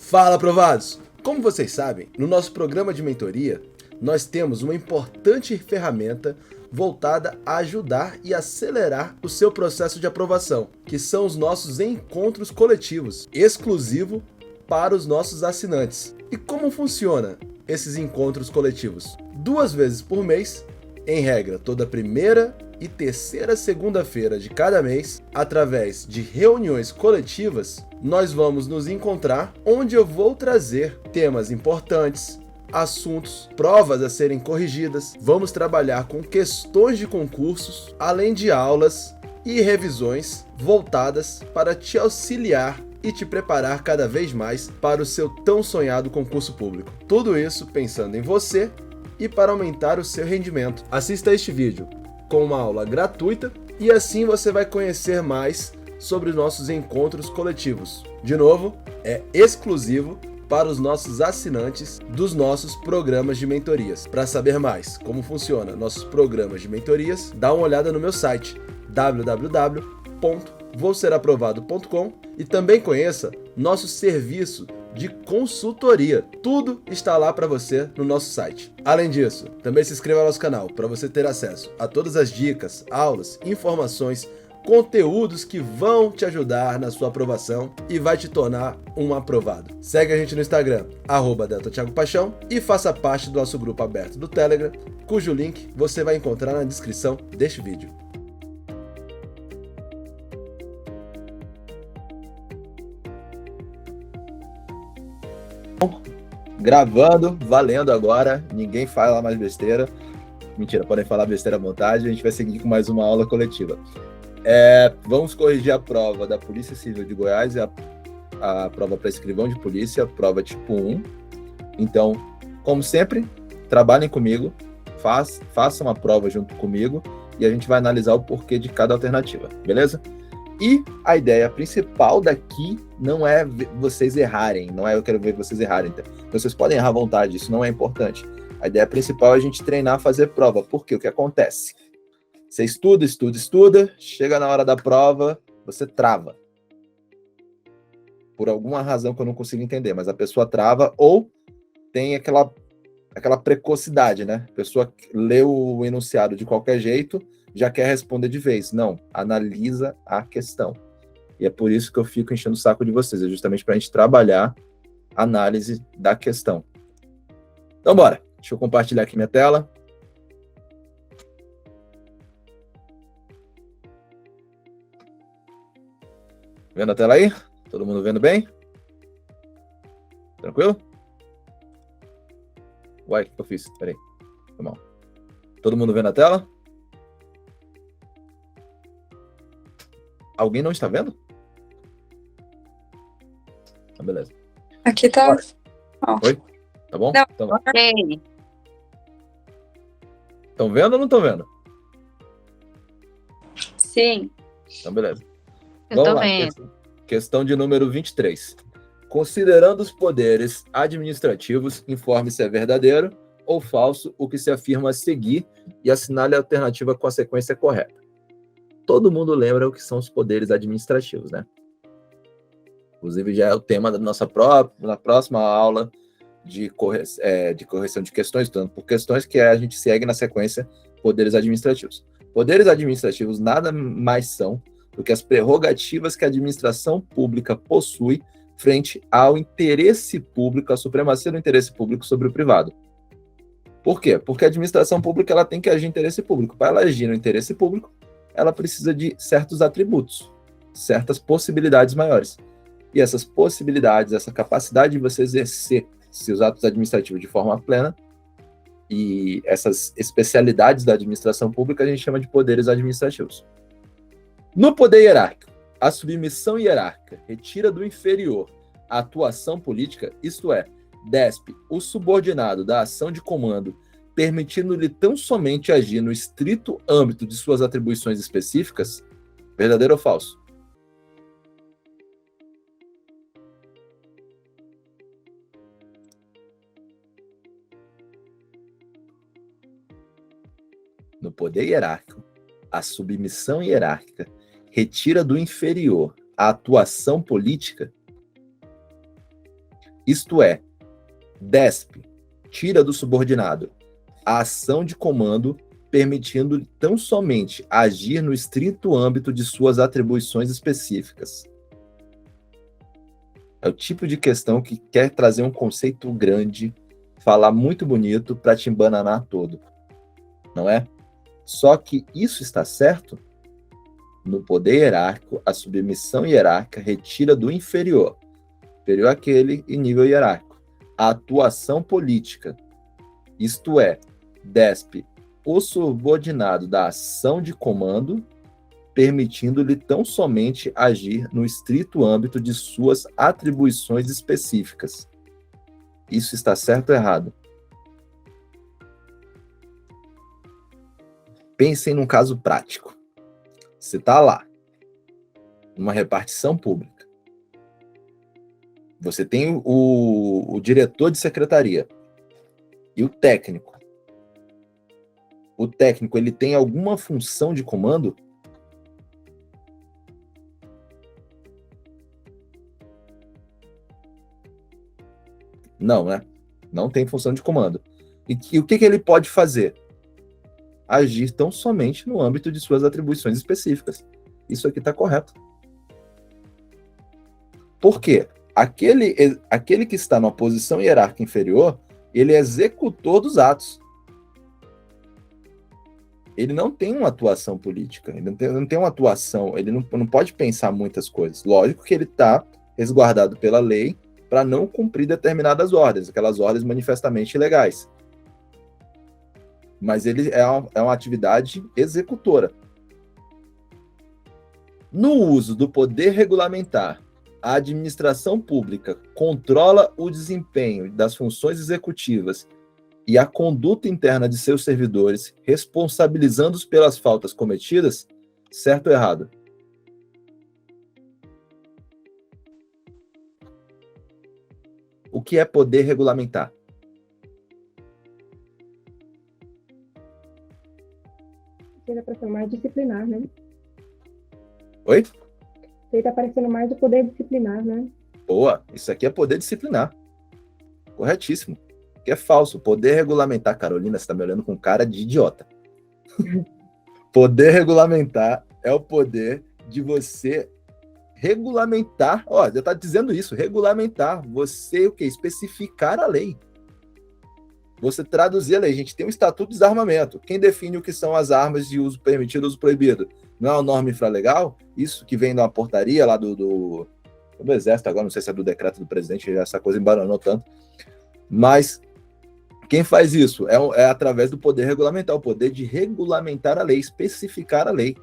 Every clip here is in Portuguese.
Fala, aprovados! Como vocês sabem, no nosso programa de mentoria, nós temos uma importante ferramenta voltada a ajudar e acelerar o seu processo de aprovação, que são os nossos encontros coletivos, exclusivo para os nossos assinantes. E como funciona esses encontros coletivos? 2 vezes por mês, em regra toda primeira e terceira segunda-feira de cada mês, através de reuniões coletivas, nós vamos nos encontrar onde eu vou trazer temas importantes, assuntos, provas a serem corrigidas, vamos trabalhar com questões de concursos, além de aulas e revisões voltadas para te auxiliar e te preparar cada vez mais para o seu tão sonhado concurso público. Tudo isso pensando em você e para aumentar o seu rendimento. Assista este vídeo com uma aula gratuita e assim você vai conhecer mais sobre os nossos encontros coletivos. De novo, é exclusivo para os nossos assinantes dos nossos programas de mentorias. Para saber mais como funciona nossos programas de mentorias, dá uma olhada no meu site www.vouseraprovado.com e também conheça nosso serviço de consultoria. Tudo está lá para você no nosso site. Além disso, também se inscreva no nosso canal para você ter acesso a todas as dicas, aulas, informações, conteúdos que vão te ajudar na sua aprovação e vai te tornar um aprovado. Segue a gente no Instagram, @DeltaThiagoPaixão, e faça parte do nosso grupo aberto do Telegram, cujo link você vai encontrar na descrição deste vídeo. Gravando, valendo agora, ninguém fala mais besteira. Mentira, podem falar besteira à vontade, a gente vai seguir com mais uma aula coletiva. Vamos corrigir a prova da Polícia Civil de Goiás e a prova para escrivão de polícia, prova tipo 1. Então, como sempre, trabalhem comigo, façam a prova junto comigo e a gente vai analisar o porquê de cada alternativa, beleza? E a ideia principal daqui não é vocês errarem, não é eu quero ver vocês errarem. Então, vocês podem errar à vontade, isso não é importante. A ideia principal é a gente treinar a fazer prova, porque o que acontece? Você estuda, chega na hora da prova, você trava. Por alguma razão que eu não consigo entender, mas a pessoa trava ou tem aquela precocidade, né? A pessoa lê o enunciado de qualquer jeito, já quer responder de vez. Não, analisa a questão. E é por isso que eu fico enchendo o saco de vocês, é justamente para a gente trabalhar a análise da questão. Então, bora. Deixa eu compartilhar aqui minha tela. Vendo a tela aí? Todo mundo vendo bem? Tranquilo? Uai, o que eu fiz? Peraí. Foi mal. Todo mundo vendo a tela? Alguém não está vendo? Ah, beleza. Aqui tá. Oi? Tá bom? Não. Então, Ok. estão vendo ou não estão vendo? Sim. Então, beleza. Eu Vamos tô lá. vendo. Questão de número 23. Considerando os poderes administrativos, informe se é verdadeiro ou falso o que se afirma a seguir e assinale a alternativa com a sequência correta. Todo mundo lembra o que são os poderes administrativos, né? Inclusive, já é o tema da nossa na próxima aula de correção de questões, tanto por questões que a gente segue na sequência poderes administrativos. Poderes administrativos nada mais são do que as prerrogativas que a administração pública possui frente ao interesse público, à supremacia do interesse público sobre o privado. Por quê? Porque a administração pública ela tem que agir em interesse público. Para ela agir no interesse público, ela precisa de certos atributos, certas possibilidades maiores. E essas possibilidades, essa capacidade de você exercer seus atos administrativos de forma plena e essas especialidades da administração pública a gente chama de poderes administrativos. No poder hierárquico, a submissão hierárquica retira do inferior a atuação política, isto é, despe o subordinado da ação de comando, permitindo-lhe tão somente agir no estrito âmbito de suas atribuições específicas? Verdadeiro ou falso? No poder hierárquico, a submissão hierárquica retira do inferior a atuação política? Isto é, despe, tira do subordinado a ação de comando, permitindo-lhe tão somente agir no estrito âmbito de suas atribuições específicas. É o tipo de questão que quer trazer um conceito grande, falar muito bonito para te embananar todo, não é? Só que isso está certo? No poder hierárquico, a submissão hierárquica retira do inferior àquele em nível hierárquico, a atuação política, isto é, despe o subordinado da ação de comando, permitindo-lhe tão somente agir no estrito âmbito de suas atribuições específicas. Isso está certo ou errado? Pensem num caso prático. Você está lá, numa repartição pública. Você tem o diretor de secretaria e o técnico. O técnico, ele tem alguma função de comando? Não, né? Não tem função de comando. E o que ele pode fazer? Agir tão somente no âmbito de suas atribuições específicas. Isso aqui está correto. Por quê? Aquele que está numa posição hierárquica inferior, ele é executor dos atos. Ele não tem uma atuação política, ele não tem uma atuação, ele não pode pensar muitas coisas. Lógico que ele está resguardado pela lei para não cumprir determinadas ordens, aquelas ordens manifestamente ilegais. Mas ele é uma atividade executora. No uso do poder regulamentar, a administração pública controla o desempenho das funções executivas e a conduta interna de seus servidores, responsabilizando-os pelas faltas cometidas, certo ou errado? O que é poder regulamentar? Ele está parecendo mais disciplinar, né? Oi? Ele está parecendo mais do poder disciplinar, né? Boa, isso aqui é poder disciplinar. Corretíssimo. Que é falso. Poder regulamentar, Carolina, você está me olhando com cara de idiota. Poder regulamentar é o poder de você regulamentar, ó, já está dizendo isso, regulamentar, você o quê? Especificar a lei. Você traduzir a lei. A gente tem um Estatuto de Desarmamento. Quem define o que são as armas de uso permitido e uso proibido? Não é uma norma infralegal? Isso que vem de uma portaria lá do Exército, agora não sei se é do decreto do presidente, essa coisa embaranou tanto. Mas quem faz isso é através do poder regulamentar, o poder de regulamentar a lei, especificar a lei,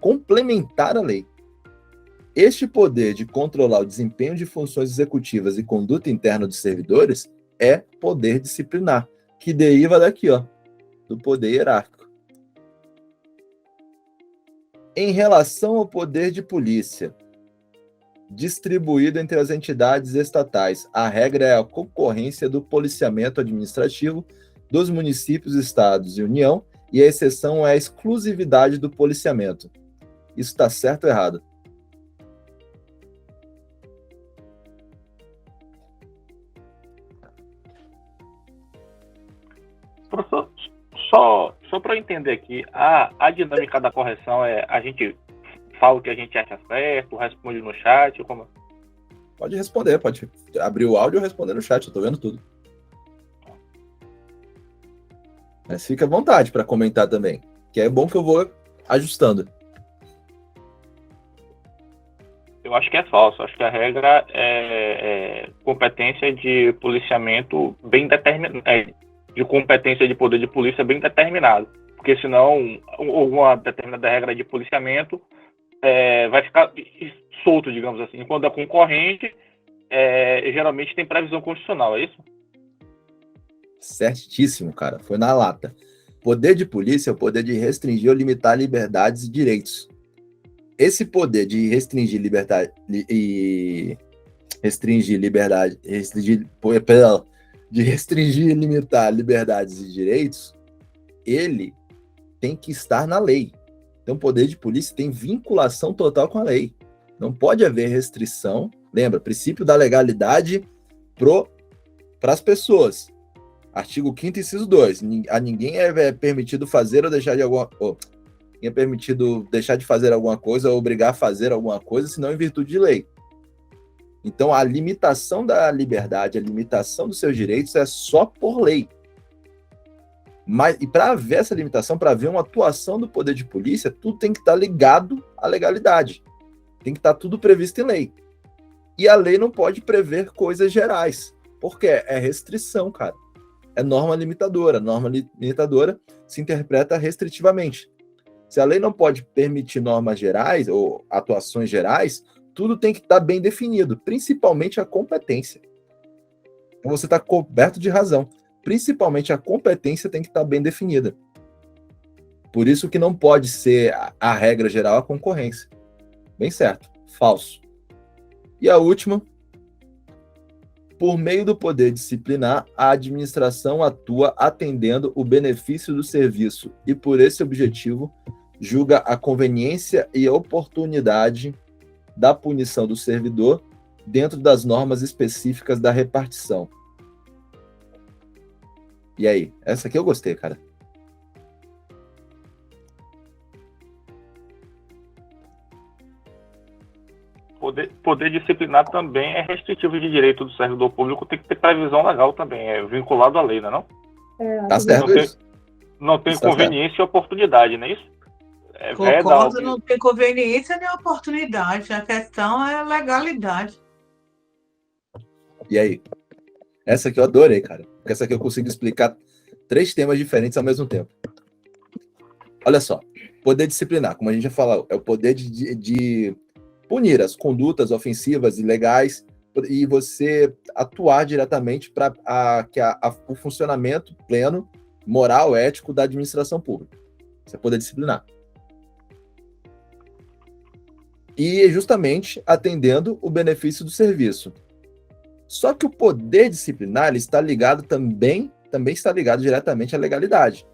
complementar a lei. Este poder de controlar o desempenho de funções executivas e conduta interna dos servidores é poder disciplinar, que deriva daqui, ó, do poder hierárquico. Em relação ao poder de polícia, distribuído entre as entidades estatais, a regra é a concorrência do policiamento administrativo dos municípios, estados e União, e a exceção é a exclusividade do policiamento. Isso está certo ou errado? Professor, só para eu entender aqui, a dinâmica da correção é a gente fala o que a gente acha certo, responde no chat, como? Pode responder, pode abrir o áudio e responder no chat, eu tô vendo tudo. Mas fica à vontade para comentar também, que é bom que eu vou ajustando. Eu acho que é falso, acho que a regra é competência de policiamento bem determinada, de competência de poder de polícia bem determinado, porque senão alguma determinada regra de policiamento vai ficar solto, digamos assim. Quando é concorrente, geralmente tem previsão constitucional, é isso? Certíssimo, cara. Foi na lata. Poder de polícia é o poder de restringir ou limitar liberdades e direitos. Esse poder de restringir liberdade e limitar liberdades e direitos, ele tem que estar na lei. Então, o poder de polícia tem vinculação total com a lei. Não pode haver restrição. Lembra, princípio da legalidade para as pessoas. Artigo 5º, inciso 2. A ninguém é permitido fazer ou deixar de ninguém é permitido deixar de fazer alguma coisa ou obrigar a fazer alguma coisa, senão em virtude de lei. Então, a limitação da liberdade, a limitação dos seus direitos é só por lei. E para haver essa limitação, para haver uma atuação do poder de polícia, tudo tem que estar ligado à legalidade. Tem que estar tudo previsto em lei. E a lei não pode prever coisas gerais, porque é restrição, cara. É norma limitadora. Norma limitadora se interpreta restritivamente. Se a lei não pode permitir normas gerais ou atuações gerais, tudo tem que estar bem definido, principalmente a competência. Então você está coberto de razão. Principalmente a competência tem que estar bem definida. Por isso que não pode ser a regra geral a concorrência. Bem certo. Falso. E a última. Por meio do poder disciplinar, a administração atua atendendo o benefício do serviço e, por esse objetivo, julga a conveniência e a oportunidade da punição do servidor dentro das normas específicas da repartição. E aí? Essa aqui eu gostei, cara. Poder disciplinar também é restritivo de direito do servidor público, tem que ter previsão legal também, é vinculado à lei, não é não? Tá certo isso. Não tem conveniência e oportunidade, não é isso? Concordo, não tem conveniência nem oportunidade, a questão é legalidade. E aí? Essa aqui eu adorei, cara. Porque essa aqui eu consigo explicar 3 temas diferentes ao mesmo tempo. Olha só. Poder disciplinar, como a gente já falou, é o poder de punir as condutas ofensivas, ilegais, e você atuar diretamente para o funcionamento pleno, moral, ético da administração pública. Isso é poder disciplinar. E justamente atendendo o benefício do serviço. Só que o poder disciplinar ele está ligado também está ligado diretamente à legalidade.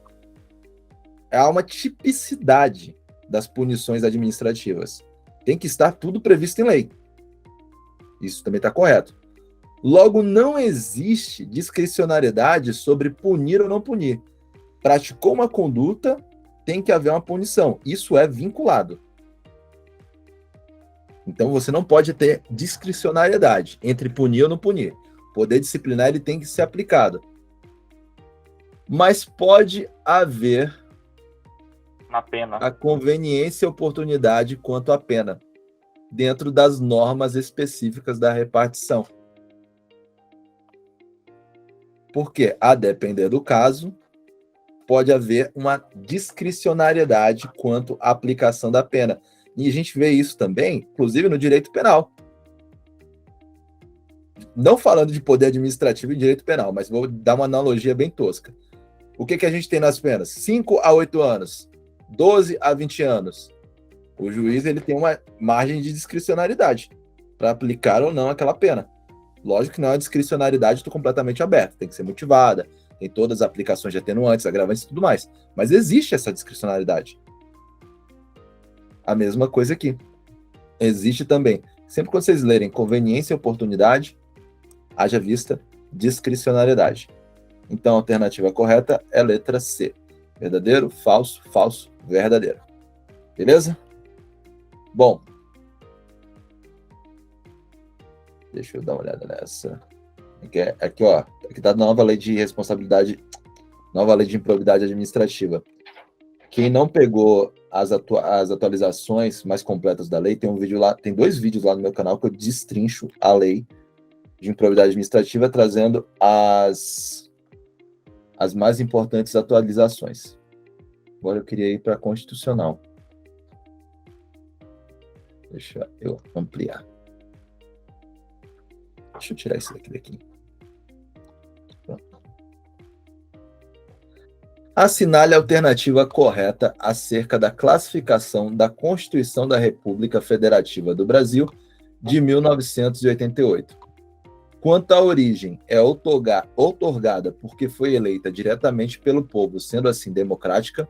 Há uma tipicidade das punições administrativas. Tem que estar tudo previsto em lei. Isso também está correto. Logo, não existe discricionariedade sobre punir ou não punir. Praticou uma conduta, tem que haver uma punição. Isso é vinculado. Então, você não pode ter discricionariedade entre punir ou não punir. O poder disciplinar ele tem que ser aplicado. Mas pode haver na pena a conveniência e oportunidade quanto à pena, dentro das normas específicas da repartição. Porque, a depender do caso, pode haver uma discricionariedade quanto à aplicação da pena. E a gente vê isso também, inclusive, no direito penal. Não falando de poder administrativo e direito penal, mas vou dar uma analogia bem tosca. O que a gente tem nas penas? 5 a 8 anos, 12 a 20 anos. O juiz ele tem uma margem de discricionariedade para aplicar ou não aquela pena. Lógico que não é uma discricionariedade completamente aberta, tem que ser motivada, tem todas as aplicações de atenuantes, agravantes e tudo mais. Mas existe essa discricionariedade. A mesma coisa aqui. Existe também. Sempre quando vocês lerem conveniência e oportunidade, haja vista discricionariedade. Então, a alternativa correta é a letra C. Verdadeiro, falso, falso, verdadeiro. Beleza? Bom. Deixa eu dar uma olhada nessa. Aqui, ó. Aqui tá a nova lei de responsabilidade, nova lei de improbidade administrativa. Quem não pegou as atualizações mais completas da lei, tem um vídeo lá, tem 2 vídeos lá no meu canal que eu destrincho a lei de improbidade administrativa, trazendo as mais importantes atualizações. Agora eu queria ir para a constitucional. Deixa eu ampliar. Deixa eu tirar isso daqui. Pronto. Assinale a alternativa correta acerca da classificação da Constituição da República Federativa do Brasil de 1988. Quanto à origem, é outorgada porque foi eleita diretamente pelo povo, sendo assim democrática.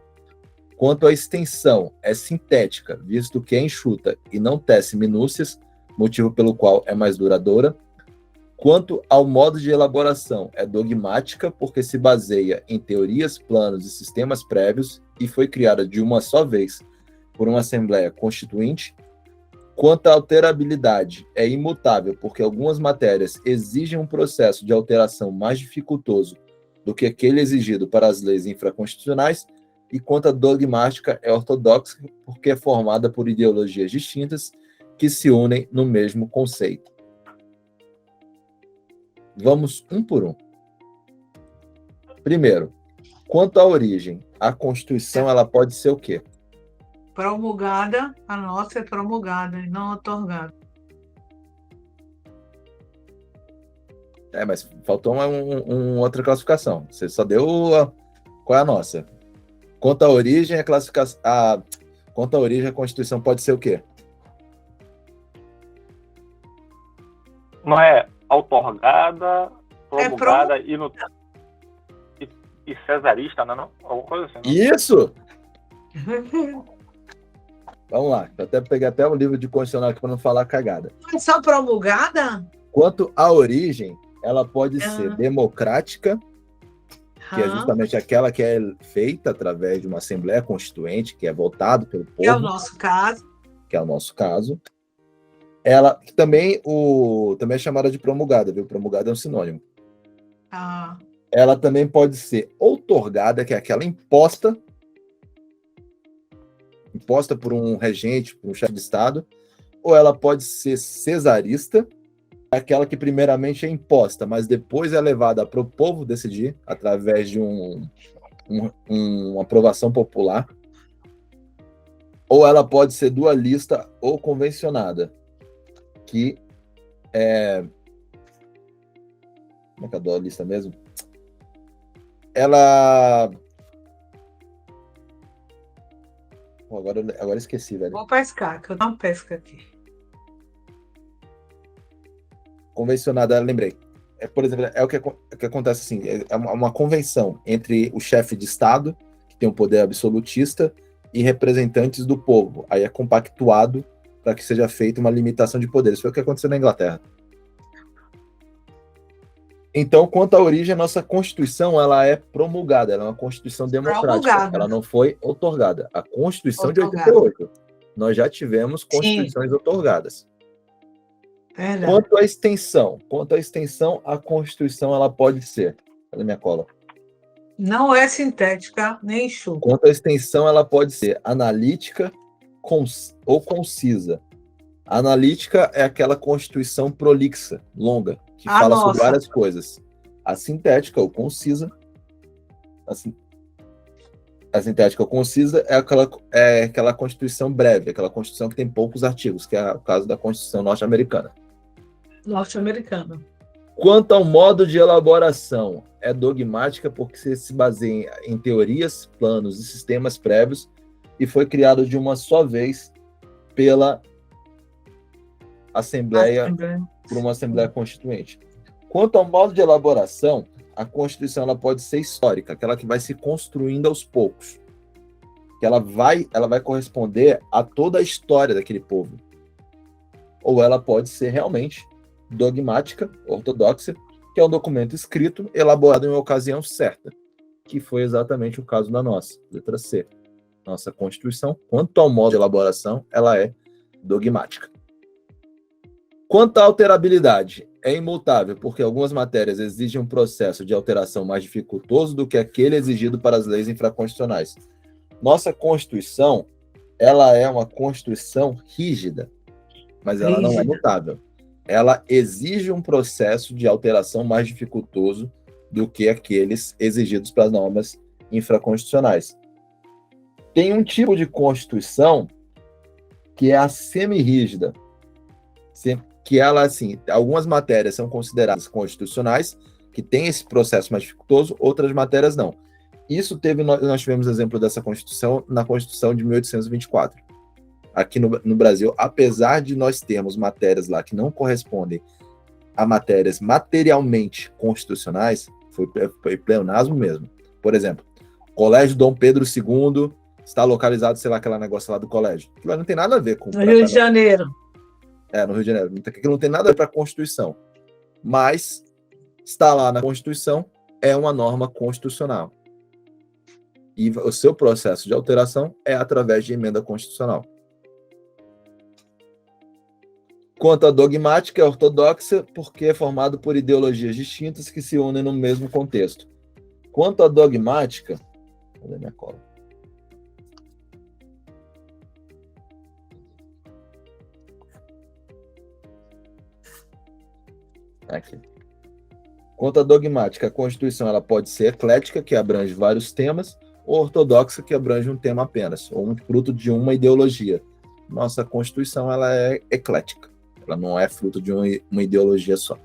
Quanto à extensão, é sintética, visto que é enxuta e não tece minúcias, motivo pelo qual é mais duradoura. Quanto ao modo de elaboração, é dogmática porque se baseia em teorias, planos e sistemas prévios e foi criada de uma só vez por uma Assembleia Constituinte. Quanto à alterabilidade, é imutável porque algumas matérias exigem um processo de alteração mais dificultoso do que aquele exigido para as leis infraconstitucionais. E quanto à dogmática, é ortodoxa porque é formada por ideologias distintas que se unem no mesmo conceito. Vamos um por um. Primeiro, quanto à origem, a Constituição ela pode ser o quê? Promulgada, a nossa é promulgada e não otorgada. Mas faltou uma outra classificação. Você só deu qual é a nossa? Quanto à origem, quanto à origem, a Constituição pode ser o quê? Não é outorgada, promulgada e cesarista, não? Alguma coisa assim. Não? Isso! Vamos lá, eu até peguei até o livro de constitucional aqui para não falar cagada. Não é só promulgada? Quanto à origem, ela pode ser democrática, que é justamente aquela que é feita através de uma Assembleia Constituinte, que é votado pelo povo. Que é o nosso caso. Que é o nosso caso. Ela também é chamada de promulgada, viu? Promulgada é um sinônimo. Ela também pode ser outorgada, que é aquela imposta por um regente, por um chefe de Estado, ou ela pode ser cesarista, aquela que primeiramente é imposta, mas depois é levada para o povo decidir, através de uma aprovação popular, ou ela pode ser dualista ou convencionada, que é... Como é que é a dualista mesmo? Ela... Agora esqueci, velho. Vou pescar, que eu não pesco aqui. Convencionada, lembrei. Por exemplo, é o que acontece assim, é uma convenção entre o chefe de Estado, que tem um poder absolutista, e representantes do povo. Aí é compactuado para que seja feita uma limitação de poderes. Foi o que aconteceu na Inglaterra. Então, quanto à origem, a nossa Constituição ela é promulgada, ela é uma Constituição democrática, ela não foi outorgada. A Constituição de 88, nós já tivemos Constituições outorgadas. Quanto à extensão, a Constituição ela pode ser, cadê minha cola? Não é sintética nem enxuta. Quanto à extensão, ela pode ser analítica ou concisa. A analítica é aquela Constituição prolixa, longa, que fala sobre várias coisas. A sintética ou concisa, a sintética ou concisa é aquela Constituição breve, aquela Constituição que tem poucos artigos, que é o caso da Constituição norte-americana. Quanto ao modo de elaboração, é dogmática porque se baseia em teorias, planos e sistemas prévios e foi criado de uma só vez pela por uma Assembleia Constituinte. Quanto ao modo de elaboração, a Constituição ela pode ser histórica, aquela que vai se construindo aos poucos, que ela vai corresponder a toda a história daquele povo. Ou ela pode ser realmente dogmática, ortodoxa, que é um documento escrito, elaborado em uma ocasião certa, que foi exatamente o caso da nossa, letra C. Nossa Constituição, quanto ao modo de elaboração, ela é dogmática. Quanto à alterabilidade, é imutável, porque algumas matérias exigem um processo de alteração mais dificultoso do que aquele exigido para as leis infraconstitucionais. Nossa Constituição, ela é uma Constituição rígida, mas ela não é mutável. Ela exige um processo de alteração mais dificultoso do que aqueles exigidos para as normas infraconstitucionais. Tem um tipo de Constituição que é a semi-rígida, que ela, assim, algumas matérias são consideradas constitucionais, que tem esse processo mais dificultoso, outras matérias não. Isso nós tivemos exemplo dessa Constituição na Constituição de 1824. Aqui no Brasil, apesar de nós termos matérias lá que não correspondem a matérias materialmente constitucionais, foi pleonasmo mesmo. Por exemplo, Colégio Dom Pedro II está localizado, sei lá, aquele negócio lá do colégio. Aquilo não tem nada a ver com... No Rio de Janeiro. No Rio de Janeiro. Aquilo não tem nada a ver com a Constituição. mas está lá na Constituição, é uma norma constitucional. E o seu processo de alteração é através de emenda constitucional. Quanto à dogmática, é ortodoxa porque é formado por ideologias distintas que se unem no mesmo contexto. Quanto à dogmática... Cadê minha cola? Aqui. Quanto à dogmática, a Constituição ela pode ser eclética, que abrange vários temas, ou ortodoxa, que abrange um tema apenas, ou um fruto de uma ideologia. Nossa Constituição ela é eclética, ela não é fruto de uma ideologia só.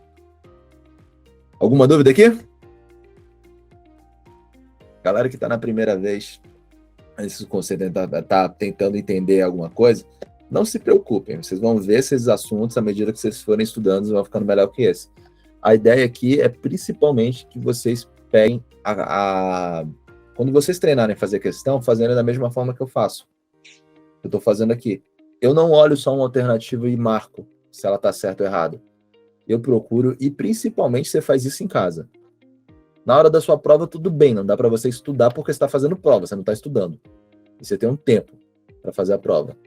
Alguma dúvida aqui? Galera que está na primeira vez, se você está tentando entender alguma coisa, não se preocupem, vocês vão ver esses assuntos à medida que vocês forem estudando, vão ficando melhor que esse. A ideia aqui é principalmente que vocês peguem quando vocês treinarem fazer questão, fazendo da mesma forma que eu faço. Eu estou fazendo aqui. Eu não olho só uma alternativa e marco se ela está certa ou errada. Eu procuro, e principalmente você faz isso em casa. Na hora da sua prova, tudo bem, não dá para você estudar porque você está fazendo prova, você não está estudando. E você tem um tempo para fazer a prova.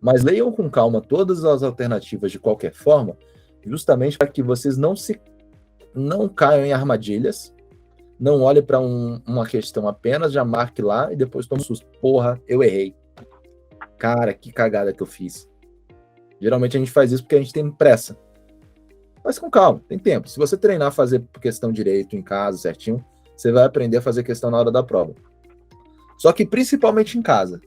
Mas leiam com calma todas as alternativas de qualquer forma, justamente para que vocês não caiam em armadilhas, não olhem para uma questão apenas, já marque lá e depois tome um susto. Porra, eu errei. Cara, que cagada que eu fiz. Geralmente a gente faz isso porque a gente tem pressa. Mas com calma, tem tempo. Se você treinar a fazer questão direito em casa, certinho, você vai aprender a fazer questão na hora da prova. Só que principalmente em casa.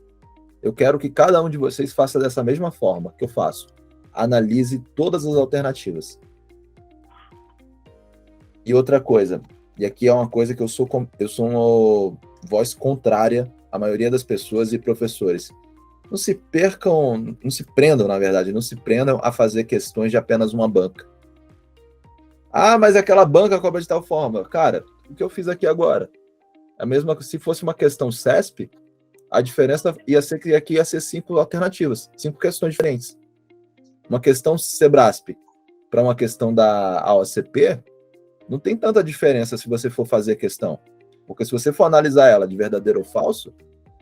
Eu quero que cada um de vocês faça dessa mesma forma que eu faço. Analise todas as alternativas. E outra coisa, e aqui é uma coisa que eu sou uma voz contrária à maioria das pessoas e professores. Não se prendam, na verdade, não se prendam a fazer questões de apenas uma banca. Ah, mas aquela banca cobra de tal forma. Cara, o que eu fiz aqui agora? A mesma, se fosse uma questão CESP, a diferença ia ser que aqui ia ser 5 alternativas, 5 questões diferentes. Uma questão Sebrasp para uma questão da AOCP, não tem tanta diferença se você for fazer a questão. Porque se você for analisar ela de verdadeiro ou falso,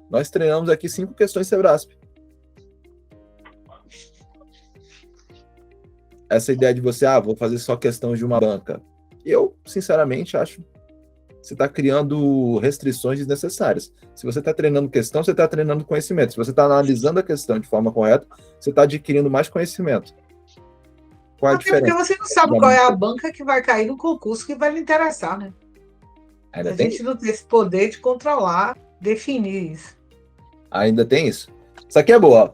nós treinamos aqui 5 questões Sebrasp. Essa ideia de você, vou fazer só questão de uma banca. Eu, sinceramente, acho que você está criando restrições desnecessárias. Se você está treinando questão, você está treinando conhecimento. Se você está analisando a questão de forma correta, você está adquirindo mais conhecimento. Qual é a diferença? Porque você não sabe qual é a banca que vai cair no concurso que vai lhe interessar, né? A gente não tem esse poder de controlar, definir isso. Ainda tem isso? Isso aqui é boa.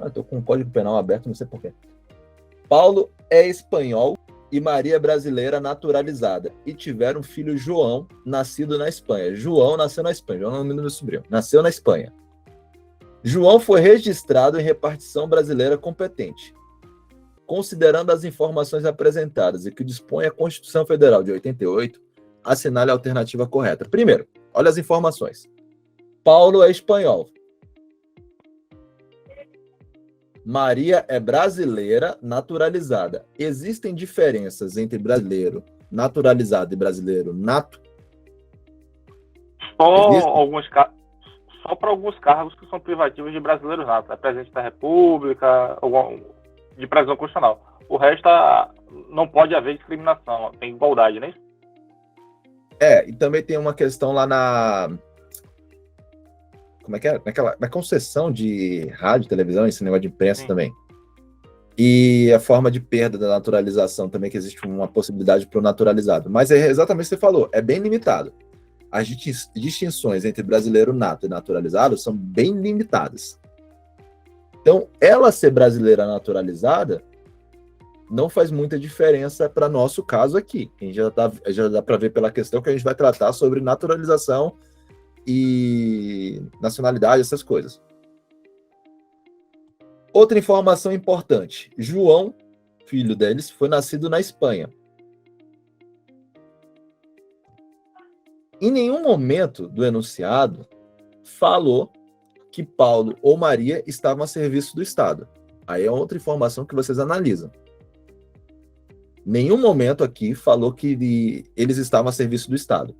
Estou com um código penal aberto, não sei porquê. Paulo é espanhol e Maria é brasileira naturalizada. E tiveram um filho João, nascido na Espanha. João nasceu na Espanha. João é o nome do meu sobrinho. Nasceu na Espanha. João foi registrado em repartição brasileira competente. Considerando as informações apresentadas e que dispõe a Constituição Federal de 88, assinale a alternativa correta. Primeiro, olha as informações. Paulo é espanhol. Maria é brasileira naturalizada. Existem diferenças entre brasileiro naturalizado e brasileiro nato? Só para alguns cargos que são privativos de brasileiros natos. É presidente da República, de previsão constitucional. O resto não pode haver discriminação, tem igualdade, né? E também tem uma questão lá como é que é? Na concessão de rádio, televisão, esse negócio de imprensa. Sim. Também. E a forma de perda da naturalização também, que existe uma possibilidade para o naturalizado. Mas é exatamente o que você falou, é bem limitado. As distinções entre brasileiro nato e naturalizado são bem limitadas. Então, ela ser brasileira naturalizada não faz muita diferença para nosso caso aqui. A gente já dá para ver pela questão que a gente vai tratar sobre naturalização e nacionalidade, essas coisas. Outra informação importante. João, filho deles, foi nascido na Espanha. Em nenhum momento do enunciado falou que Paulo ou Maria estavam a serviço do Estado. Aí é outra informação que vocês analisam. Nenhum momento aqui falou que eles estavam a serviço do Estado.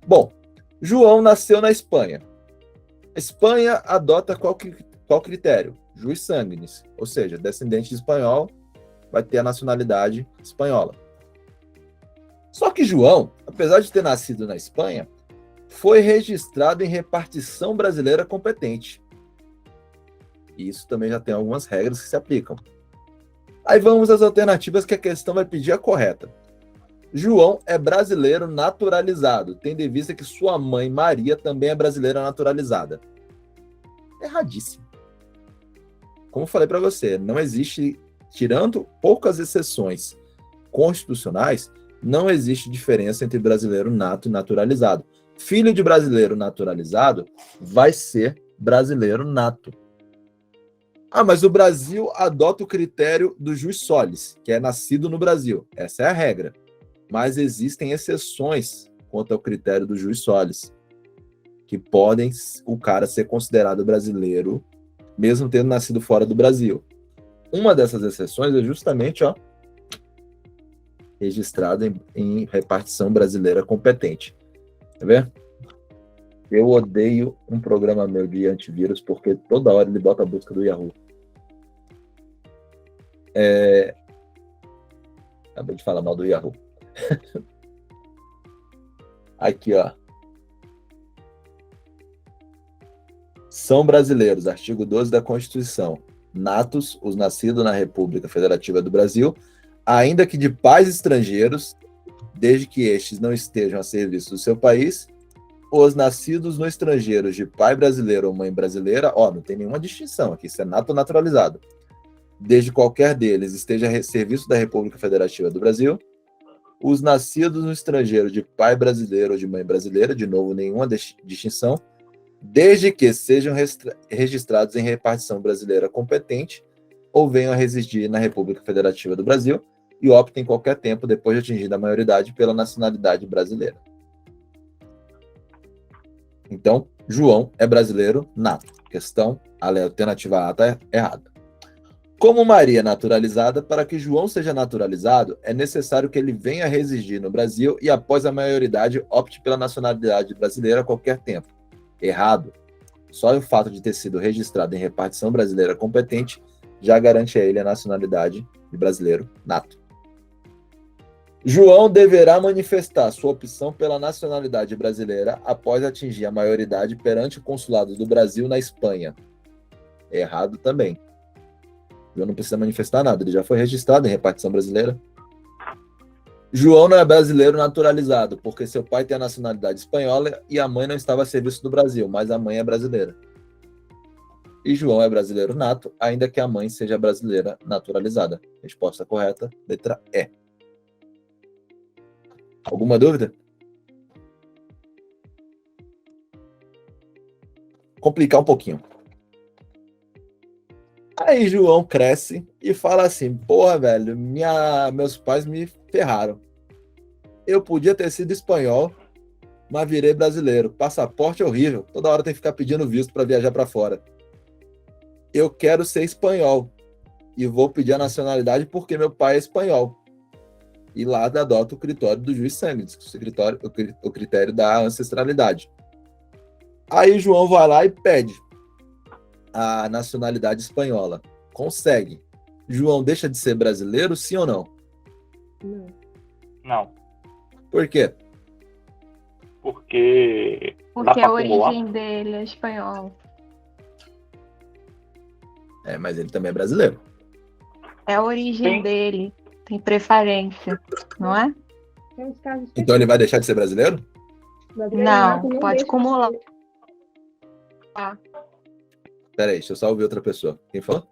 Bom, João nasceu na Espanha. A Espanha adota qual critério? Jus sanguinis, ou seja, descendente de espanhol vai ter a nacionalidade espanhola. Só que João, apesar de ter nascido na Espanha, foi registrado em repartição brasileira competente. E isso também já tem algumas regras que se aplicam. Aí vamos às alternativas que a questão vai pedir a correta. João é brasileiro naturalizado, tendo em vista que sua mãe, Maria, também é brasileira naturalizada. Erradíssimo. Como eu falei para você, não existe, tirando poucas exceções constitucionais, não existe diferença entre brasileiro nato e naturalizado. Filho de brasileiro naturalizado vai ser brasileiro nato. Ah, mas o Brasil adota o critério do jus solis, que é nascido no Brasil. Essa é a regra. Mas existem exceções quanto ao critério do jus solis, que podem o cara ser considerado brasileiro, mesmo tendo nascido fora do Brasil. Uma dessas exceções é justamente, registrado em repartição brasileira competente. Tá vendo? Eu odeio um programa meu de antivírus, porque toda hora ele bota a busca do Yahoo. Acabei de falar mal do Yahoo. Aqui, São brasileiros, artigo 12 da Constituição. Natos, os nascidos na República Federativa do Brasil, ainda que de pais estrangeiros, desde que estes não estejam a serviço do seu país, os nascidos no estrangeiro de pai brasileiro ou mãe brasileira, não tem nenhuma distinção aqui, isso é nato ou naturalizado, desde qualquer deles esteja a serviço da República Federativa do Brasil, os nascidos no estrangeiro de pai brasileiro ou de mãe brasileira, de novo, nenhuma distinção, desde que sejam registrados em repartição brasileira competente ou venham a residir na República Federativa do Brasil e optem em qualquer tempo, depois de atingida a maioridade, pela nacionalidade brasileira. Então, João é brasileiro nato. Questão, a alternativa A está errada. Como Maria é naturalizada, para que João seja naturalizado, é necessário que ele venha a residir no Brasil e, após a maioridade, opte pela nacionalidade brasileira a qualquer tempo. Errado. Só o fato de ter sido registrado em repartição brasileira competente já garante a ele a nacionalidade de brasileiro nato. João deverá manifestar sua opção pela nacionalidade brasileira após atingir a maioridade perante o consulado do Brasil na Espanha. Errado também. João não precisa manifestar nada, ele já foi registrado em repartição brasileira. João não é brasileiro naturalizado, porque seu pai tem a nacionalidade espanhola e a mãe não estava a serviço do Brasil, mas a mãe é brasileira. E João é brasileiro nato, ainda que a mãe seja brasileira naturalizada. Resposta correta, letra E. Alguma dúvida? Complicar um pouquinho. Aí João cresce e fala assim, porra, velho, meus pais me ferraram. Eu podia ter sido espanhol, mas virei brasileiro. Passaporte é horrível, toda hora tem que ficar pedindo visto para viajar para fora. Eu quero ser espanhol e vou pedir a nacionalidade porque meu pai é espanhol. E lá adota o critério do jus sanguinis, o critério da ancestralidade. Aí João vai lá e pede a nacionalidade espanhola. Consegue. João deixa de ser brasileiro, sim ou não? Não. Por quê? Porque a origem dele é espanhola. Mas ele também é brasileiro. É a origem dele. Tem preferência, não é? Então ele vai deixar de ser brasileiro? Não, pode acumular. Peraí, deixa eu só ouvir outra pessoa. Quem falou?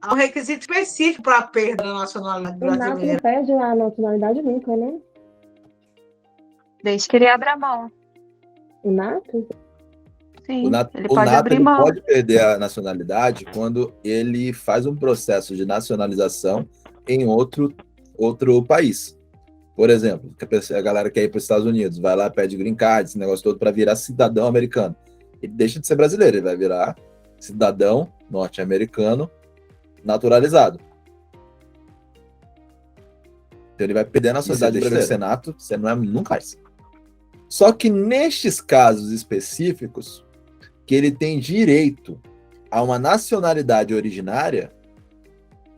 Há um requisito específico para a perda da nacionalidade O nato não brasileira. perde a nacionalidade nunca, né? Desde que ele abra mão. O nato? Sim, O nato, ele pode abrir ele mão. pode perder a nacionalidade quando ele faz um processo de nacionalização em outro país. Por exemplo, a galera quer ir para os Estados Unidos, vai lá, pede green card, esse negócio todo, para virar cidadão americano. Ele deixa de ser brasileiro, ele vai virar cidadão norte-americano naturalizado. Então ele vai perder na sociedade do Senato, você não é nunca mais. Só que nestes casos específicos, que ele tem direito a uma nacionalidade originária,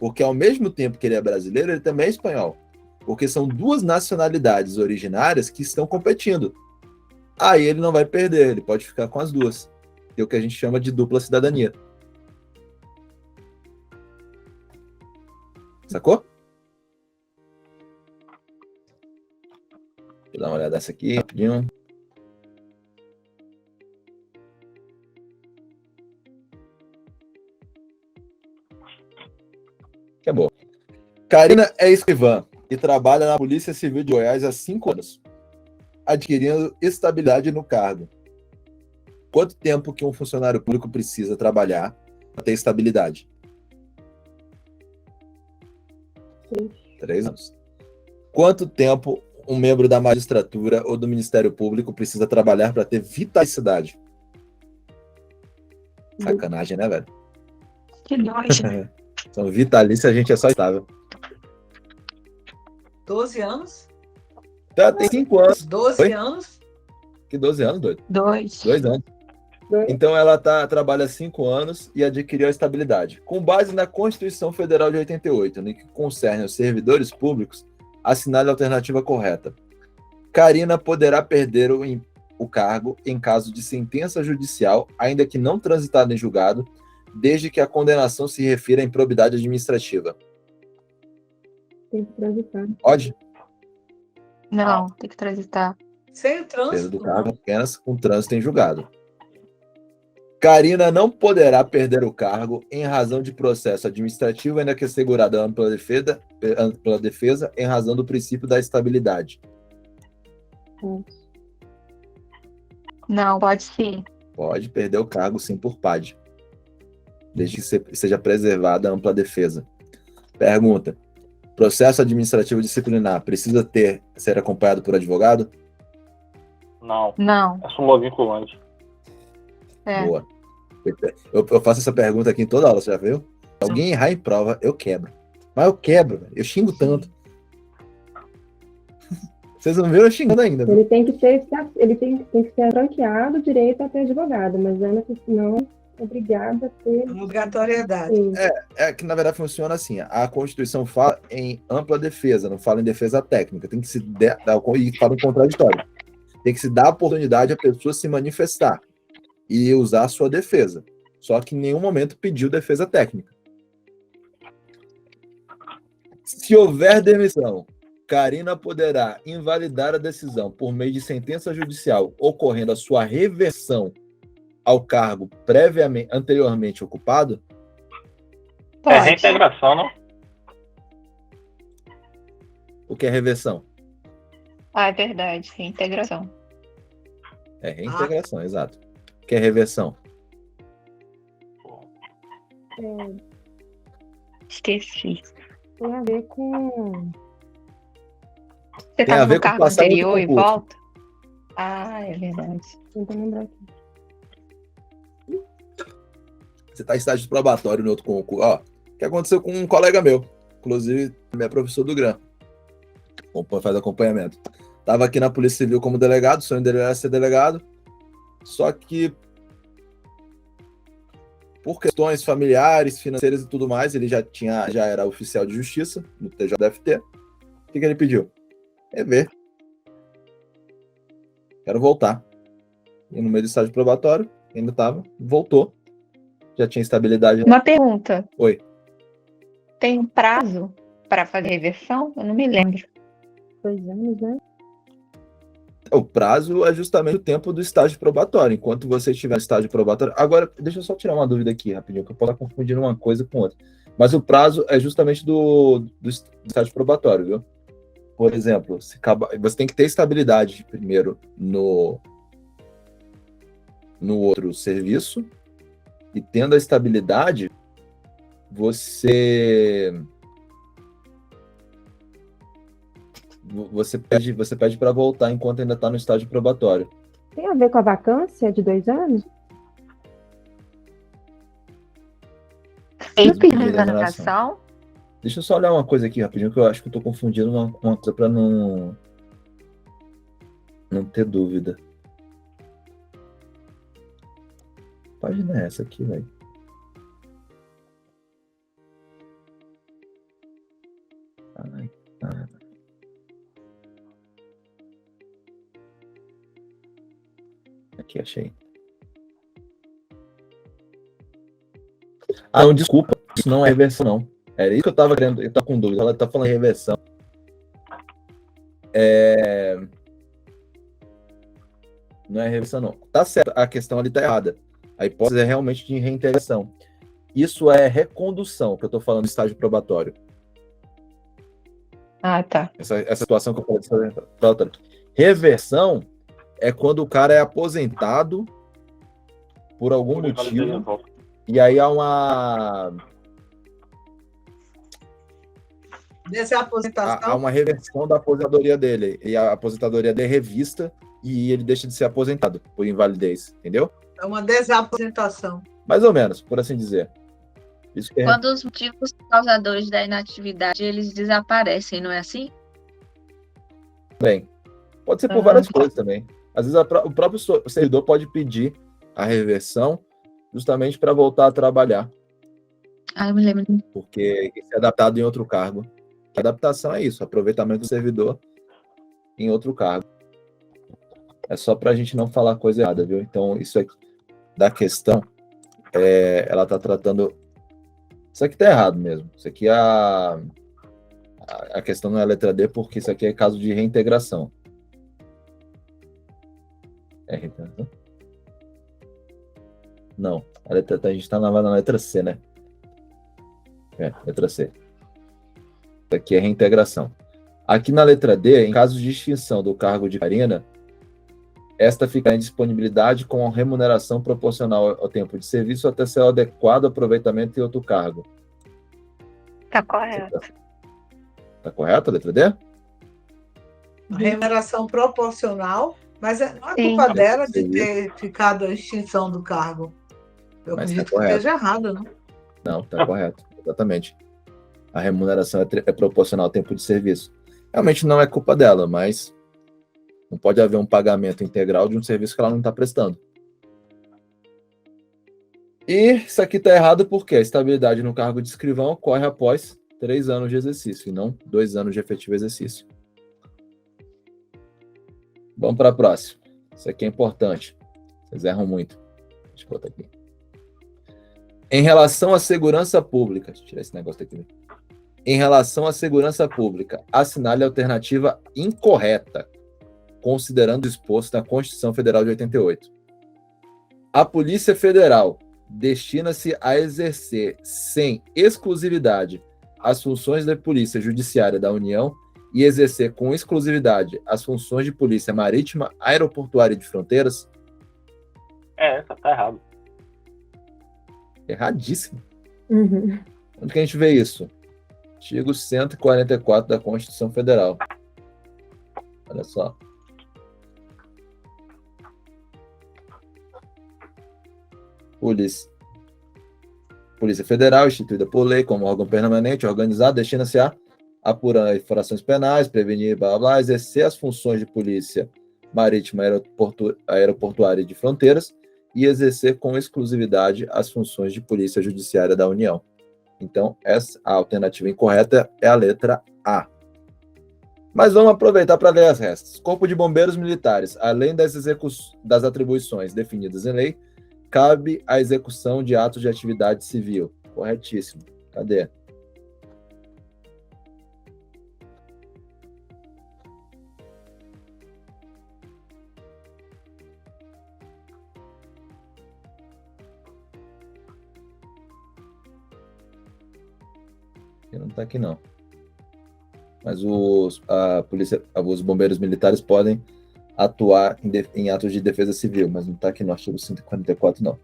porque ao mesmo tempo que ele é brasileiro, ele também é espanhol. Porque são duas nacionalidades originárias que estão competindo. Aí ele não vai perder, ele pode ficar com as duas. Que é o que a gente chama de dupla cidadania. Sacou? Deixa eu dar uma olhada nessa aqui, rapidinho. Que é boa. Karina é escrivã e trabalha na Polícia Civil de Goiás há 5 anos, adquirindo estabilidade no cargo. Quanto tempo que um funcionário público precisa trabalhar para ter estabilidade? 3 anos. Quanto tempo um membro da magistratura ou do Ministério Público precisa trabalhar para ter vitalicidade? Sacanagem, né, velho? Que nojo. São vitalícios, a gente é só estável. 12 anos? Tá, tem 5 anos. 12 Oi? anos? Que 12 anos, doido? 2. 2 anos. Então ela trabalha 5 anos e adquiriu a estabilidade. Com base na Constituição Federal de 88, no que concerne aos servidores públicos, assinale a alternativa correta. Karina poderá perder o cargo em caso de sentença judicial, ainda que não transitada em julgado, desde que a condenação se refira à improbidade administrativa. Tem que transitar. Pode? Não, tem que transitar. Sem o Perda trânsito. do cargo apenas com trânsito em julgado. Karina não poderá perder o cargo em razão de processo administrativo, ainda que assegurada ampla defesa em razão do princípio da estabilidade. Não, pode sim. Pode perder o cargo, sim, por PAD, desde que seja preservada a ampla defesa. Pergunta: processo administrativo disciplinar precisa ser acompanhado por advogado? Não. Não. É súmula vinculante. É. Boa. Eu faço essa pergunta aqui em toda aula, você já viu? Alguém errar em prova, eu quebro. Mas eu quebro, velho. Eu xingo tanto. Vocês não viram eu xingando ainda. Ele tem que ser ranqueado direito a ter advogado, mas não é obrigado a ter. Obrigatoriedade. Sim. É que, na verdade, funciona assim. A Constituição fala em ampla defesa, não fala em defesa técnica. Tem que se dar, e fala em contraditório. Tem que se dar a oportunidade à pessoa se manifestar e usar a sua defesa. Só que em nenhum momento pediu defesa técnica. Se houver demissão, Karina poderá invalidar a decisão por meio de sentença judicial, ocorrendo a sua reversão ao cargo anteriormente ocupado? Pode. É reintegração, não? O que é reversão? Ah, é verdade. Reintegração. É reintegração, exato. O que é reversão? Esqueci. Tem a ver com. Você Tem a tá ver no com cargo passar outro anterior e concurso. volta? Ah, é verdade. Tentando lembrar aqui. Você está em estágio probatório no outro concurso. Ó, o que aconteceu com um colega meu, inclusive meu professor do GRAM, faz acompanhamento. Estava aqui na Polícia Civil como delegado, o sonho dele era ser delegado, só que por questões familiares, financeiras e tudo mais, ele já era oficial de justiça no TJDFT. O que ele pediu? Rever. Quero voltar. E no meio do estágio probatório, ainda estava, voltou. Já tinha estabilidade. Uma pergunta. Oi. Tem um prazo para fazer reversão? Eu não me lembro. 2 anos, né? O prazo é justamente o tempo do estágio probatório. Enquanto você estiver no estágio probatório... Agora, deixa eu só tirar uma dúvida aqui, rapidinho, que eu posso estar confundindo uma coisa com outra. Mas o prazo é justamente do estágio probatório, viu? Por exemplo, você tem que ter estabilidade primeiro no outro serviço, e tendo a estabilidade, você pede para voltar enquanto ainda está no estágio probatório. Tem a ver com a vacância de 2 anos? Sempre de remuneração? Deixa eu só olhar uma coisa aqui rapidinho, que eu acho que eu tô confundindo uma coisa para não ter dúvida. Que página é essa aqui, velho? Ai, cara. Aqui, achei. Ah, não, desculpa. Isso não é reversão, não. Era isso que eu tava querendo. Eu tava com dúvida. Ela tá falando em reversão. Não é reversão, não. Tá certo. A questão ali tá errada. A hipótese é realmente de reintegração. Isso é recondução, que eu tô falando de estágio probatório. Ah, tá. Essa situação que eu falei de probatório. Reversão é quando o cara é aposentado por algum motivo. E aí há uma... Dessa aposentação? Há uma reversão da aposentadoria dele. E a aposentadoria dele é revista e ele deixa de ser aposentado por invalidez, entendeu? É uma desaposentação. Mais ou menos, por assim dizer. Isso que é... Quando os motivos causadores da inatividade, eles desaparecem, não é assim? Bem, pode ser por várias coisas também. Às vezes o próprio servidor pode pedir a reversão justamente para voltar a trabalhar. Ah, eu me lembro. Porque é adaptado em outro cargo. A adaptação é isso, aproveitamento do servidor em outro cargo. É só para a gente não falar coisa errada, viu? Então, isso aqui da questão, ela está tratando... Isso aqui está errado mesmo. Isso aqui a questão não é a letra D, porque isso aqui é caso de reintegração. É reintegração? Não, a gente está na letra C, né? Letra C. Isso aqui é reintegração. Aqui na letra D, em caso de extinção do cargo de Karina, esta fica em disponibilidade com a remuneração proporcional ao tempo de serviço até seu adequado aproveitamento em outro cargo. Tá correto. Tá correto a letra D? Remuneração proporcional, mas não é Sim. culpa dela de ter ficado a extinção do cargo. Eu Mas acredito tá que esteja errado, não? Não, tá correto, exatamente. A remuneração é proporcional ao tempo de serviço. Realmente não é culpa dela, mas não pode haver um pagamento integral de um serviço que ela não está prestando. E isso aqui está errado porque a estabilidade no cargo de escrivão ocorre após 3 anos de exercício, e não 2 anos de efetivo exercício. Vamos para a próxima. Isso aqui é importante. Vocês erram muito. Deixa eu botar aqui. Em relação à segurança pública, deixa eu tirar esse negócio aqui. Em relação à segurança pública, assinale a alternativa incorreta, considerando o exposto na Constituição Federal de 88. A Polícia Federal destina-se a exercer, sem exclusividade, as funções da Polícia Judiciária da União e exercer com exclusividade as funções de Polícia Marítima, Aeroportuária e de Fronteiras? Essa tá errado. Erradíssimo. Uhum. Onde que a gente vê isso? Artigo 144 da Constituição Federal. Olha só. Polícia Federal, instituída por lei como órgão permanente, organizado, destina-se a apurar infrações penais, prevenir, blá, blá, blá, exercer as funções de polícia marítima, aeroportuária e de fronteiras e exercer com exclusividade as funções de polícia judiciária da União. Então, a alternativa incorreta é a letra A. Mas vamos aproveitar para ler as restas. Corpo de Bombeiros Militares, além das atribuições definidas em lei, cabe a execução de atos de atividade civil. Corretíssimo. Cadê? Não está aqui, não. Mas os bombeiros militares podem atuar em atos de defesa civil, mas não está aqui no artigo 144, não.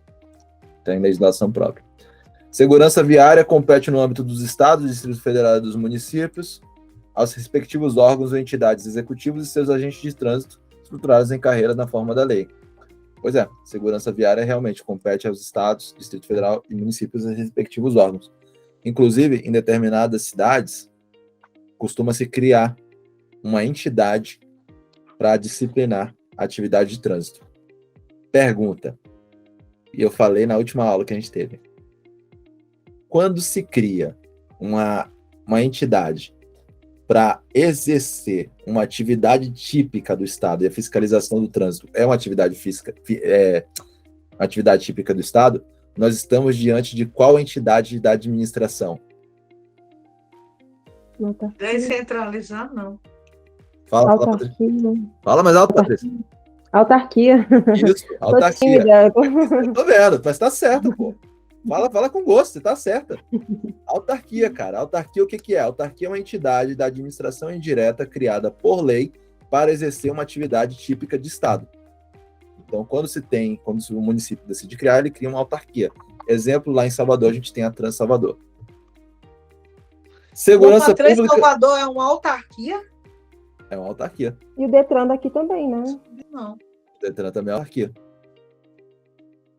Está em legislação própria. Segurança viária compete no âmbito dos estados, do Distrito Federal e dos municípios, aos respectivos órgãos ou entidades executivos e seus agentes de trânsito estruturados em carreiras na forma da lei. Pois é, segurança viária realmente compete aos estados, Distrito Federal e municípios e respectivos órgãos. Inclusive, em determinadas cidades, costuma-se criar uma entidade para disciplinar a atividade de trânsito. Pergunta, e eu falei na última aula que a gente teve. Quando se cria uma entidade para exercer uma atividade típica do Estado, e a fiscalização do trânsito é uma atividade típica do Estado, nós estamos diante de qual entidade da administração? Descentralizar, não. Fala, Autarquia. fala mais alto, Patrícia. Autarquia. Isso, autarquia. Tô vendo, mas tá certo, pô. Fala com gosto, você tá certa. Autarquia, cara. Autarquia, o que é? Autarquia é uma entidade da administração indireta criada por lei para exercer uma atividade típica de Estado. Então, quando o município decide criar, ele cria uma autarquia. Exemplo, lá em Salvador, a gente tem a Trans Salvador. Segurança Trans pública... Salvador é uma autarquia? É uma autarquia. E o Detran daqui também, né? Não. O Detran também é uma autarquia.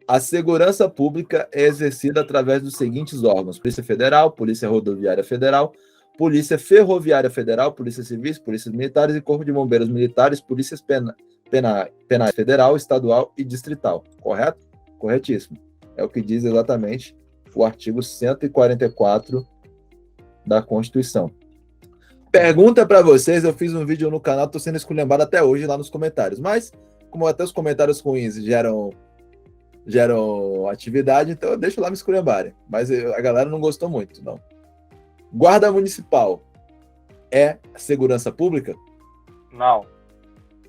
A segurança pública é exercida através dos seguintes órgãos: Polícia Federal, Polícia Rodoviária Federal, Polícia Ferroviária Federal, Polícia Civis, Polícias Militares e Corpo de Bombeiros Militares, Polícias Penais Federal, Estadual e Distrital. Correto? Corretíssimo. É o que diz exatamente o artigo 144 da Constituição. Pergunta para vocês, eu fiz um vídeo no canal, estou sendo esculhambado até hoje lá nos comentários, mas como até os comentários ruins geram atividade, então eu deixo lá me esculhambarem. Mas a galera não gostou muito, não. Guarda Municipal é segurança pública? Não.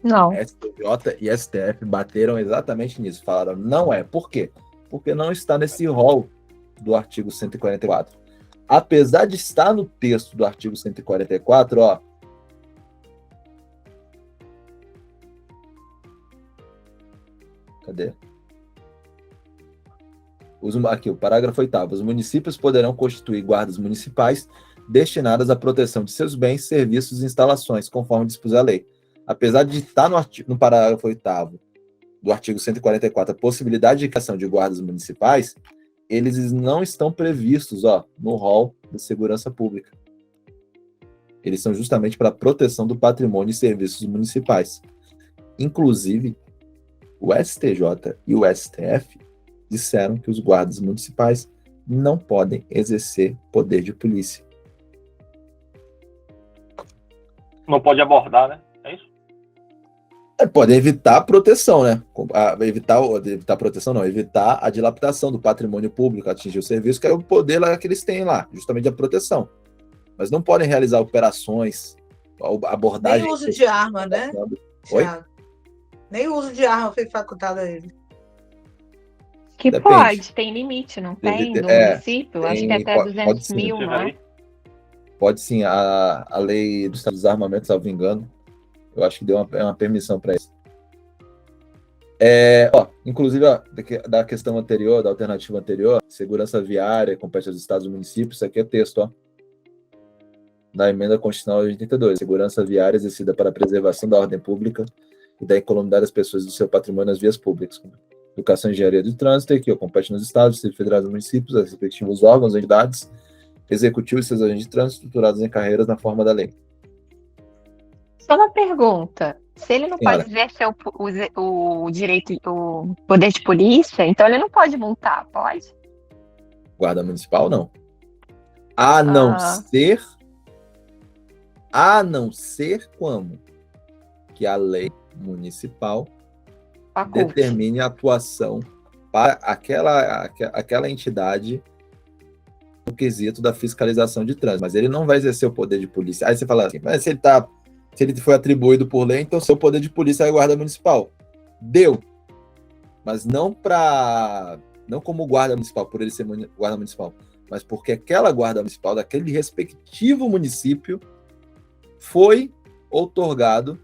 Não. STJ e STF bateram exatamente nisso, falaram não é. Por quê? Porque não está nesse rol do artigo 144. Apesar de estar no texto do artigo 144, ó. Cadê? Aqui, o parágrafo 8º. Os municípios poderão constituir guardas municipais destinadas à proteção de seus bens, serviços e instalações, conforme dispôs a lei. Apesar de estar no parágrafo 8º do artigo 144 a possibilidade de criação de guardas municipais, eles não estão previstos no rol da segurança pública. Eles são justamente para a proteção do patrimônio e serviços municipais. Inclusive, o STJ e o STF disseram que os guardas municipais não podem exercer poder de polícia. Não pode abordar, né? É isso? Pode evitar a proteção, né? Evitar proteção não, evitar a dilapidação do patrimônio público, atingir o serviço, que é o poder lá que eles têm lá, justamente a proteção. Mas não podem realizar operações, abordagem... Nem uso de arma, né? Oi? Nem uso de arma foi facultado a ele. Que Depende. pode, tem limite, não tem? Do município? Acho que até 200 sim. mil, não é? Pode sim, a lei dos desarmamentos, salvo engano, eu acho que deu uma permissão para isso. Inclusive, da questão anterior, da alternativa anterior, segurança viária, compete aos estados e municípios, isso aqui é texto, da emenda constitucional de 82. Segurança viária exercida para a preservação da ordem pública e da incolumidade das pessoas e do seu patrimônio nas vias públicas. Educação e engenharia do trânsito, que compete nos estados, distritos federais e municípios, as respectivos órgãos, entidades, executivos e seus agentes de trânsito estruturados em carreiras na forma da lei. Só uma pergunta. Se ele não Senhora. pode exercer o direito, o poder de polícia, então ele não pode multar, pode? Guarda municipal, não. A não ser como que a lei municipal determine a atuação para aquela entidade no quesito da fiscalização de trânsito. Mas ele não vai exercer o poder de polícia. Aí você fala assim, mas se ele foi atribuído por lei, então seu poder de polícia é a guarda municipal. Deu. Mas não como guarda municipal, por ele ser guarda municipal, mas porque aquela guarda municipal daquele respectivo município foi outorgado